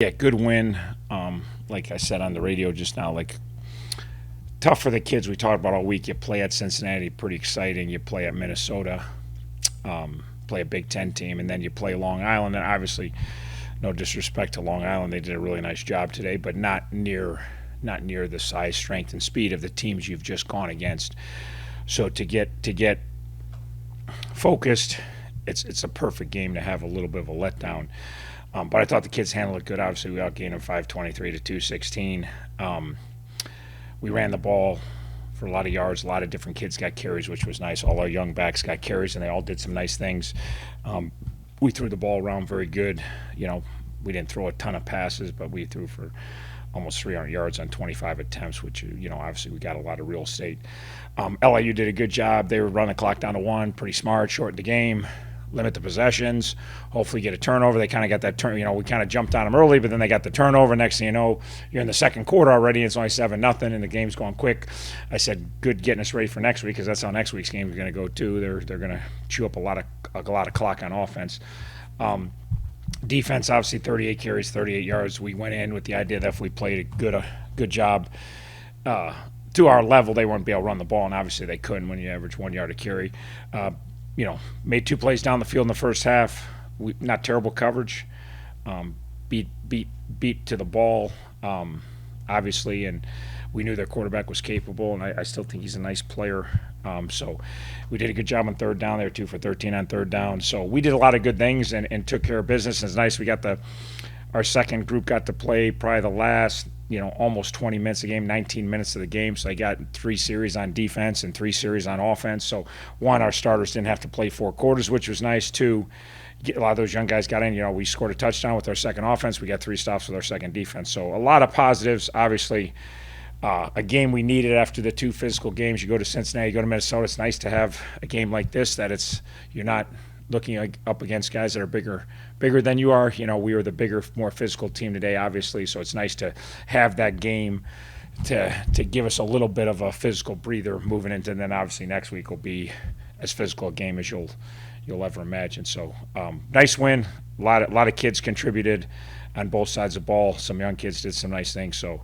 Yeah, good win. Like I said on the radio just now, like tough for the kids. We talked about all week. You play at Cincinnati, pretty exciting. You play at Minnesota, play a Big Ten team, and then you play Long Island. And obviously, no disrespect to Long Island, they did a really nice job today, but not near the size, strength, and speed of the teams you've just gone against. So to get focused, it's a perfect game to have a little bit of a letdown. But I thought the kids handled it good. Obviously, we outgained them 523 to 216. We ran the ball for a lot of yards. A lot of different kids got carries, which was nice. All our young backs got carries, and they all did some nice things. We threw the ball around very good. We didn't throw a ton of passes, but we threw for almost 300 yards on 25 attempts, which, obviously we got a lot of real estate. LIU did a good job. They were running the clock down to one, pretty smart, shortened the game, limit the possessions, hopefully get a turnover. They kind of got that turn. We kind of jumped on them early, but then they got the turnover. Next thing you know, you're in the second quarter already, and it's only 7-0, and the game's going quick. I said, good getting us ready for next week, because that's how next week's game is going to go too. They're going to chew up a lot of clock on offense. Defense, obviously 38 carries, 38 yards. We went in with the idea that if we played a good job to our level, they wouldn't be able to run the ball, and obviously they couldn't when you average 1 yard a carry. Made 2 plays down the field in the first half. Not terrible coverage. Beat to the ball, obviously, and we knew their quarterback was capable, and I still think he's a nice player. So we did a good job on third down. They were 2 for 13 on third down. So we did a lot of good things and took care of business. It's nice. We got our second group got to play probably the last, almost 20 minutes of the game, 19 minutes of the game. So they got 3 series on defense and 3 series on offense. So one, our starters didn't have to play 4 quarters, which was nice. 2, a lot of those young guys got in. We scored a touchdown with our second offense. We got 3 stops with our second defense. So a lot of positives, obviously. A game we needed after the 2 physical games. You go to Cincinnati, you go to Minnesota. It's nice to have a game like this that you're not looking up against guys that are bigger than you are. We were the bigger, more physical team today, obviously. So it's nice to have that game to give us a little bit of a physical breather moving into. And then obviously next week will be as physical a game as you'll ever imagine. So nice win. A lot of kids contributed on both sides of the ball. Some young kids did some nice things. So.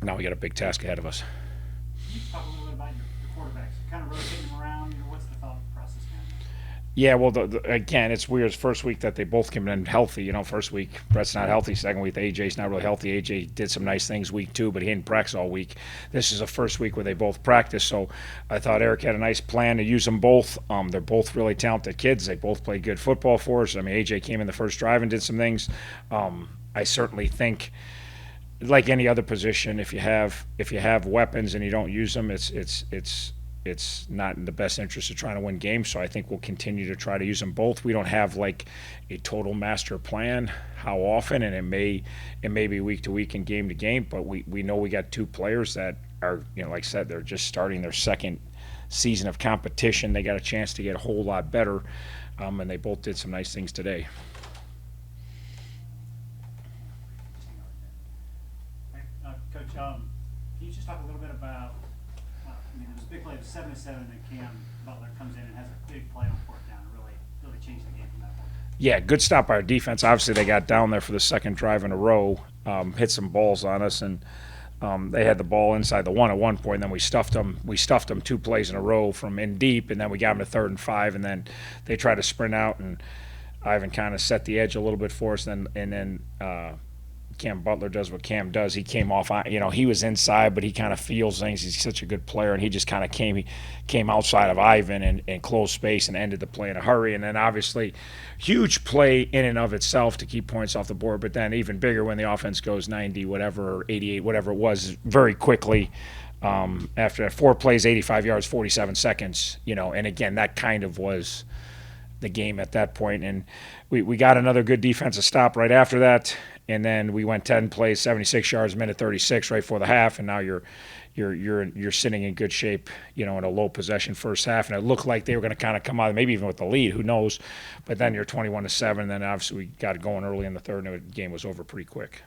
Now we got a big task ahead of us. Can you talk a little bit about your quarterbacks? Kind of rotating them around. What's the thought process now? Yeah, well, again, it's weird. It's first week that they both came in healthy. First week Brett's not healthy. Second week AJ's not really healthy. AJ did some nice things week 2, but he didn't practice all week. This is the first week where they both practiced. So I thought Eric had a nice plan to use them both. They're both really talented kids. They both played good football for us. AJ came in the first drive and did some things. I certainly think, like any other position, if you have weapons and you don't use them, it's not in the best interest of trying to win games. So I think we'll continue to try to use them both. We don't have like a total master plan how often, and it may be week to week and game to game, but we know we got 2 players that are, like I said, they're just starting their second season of competition. They got a chance to get a whole lot better, and they both did some nice things today. Coach, can you just talk a little bit about, there was a big play of 7-7 that Cam Butler comes in and has a big play on 4th down and really changed the game from that point. Yeah, good stop by our defense. Obviously, they got down there for the second drive in a row, hit some balls on us, and they had the ball inside the 1 at one point. And then we stuffed them. We stuffed them 2 plays in a row from in deep, and then we got them to 3rd and 5, and then they tried to sprint out, and Ivan kind of set the edge a little bit for us, and then Cam Butler does what Cam does. He came off, he was inside, but he kind of feels things. He's such a good player, and he just kind of came outside of Ivan and closed space and ended the play in a hurry. And then obviously, huge play in and of itself to keep points off the board, but then even bigger when the offense goes 90, whatever, or 88, whatever it was, very quickly. After 4 plays, 85 yards, 47 seconds, and again, that kind of was the game at that point. And we got another good defensive stop right after that. And then we went 10 plays, 76 yards, minute 36 right before the half, and now you're sitting in good shape, in a low possession first half, and it looked like they were going to kind of come out, maybe even with the lead, who knows? But then you're 21-7, and then obviously we got it going early in the third, and the game was over pretty quick.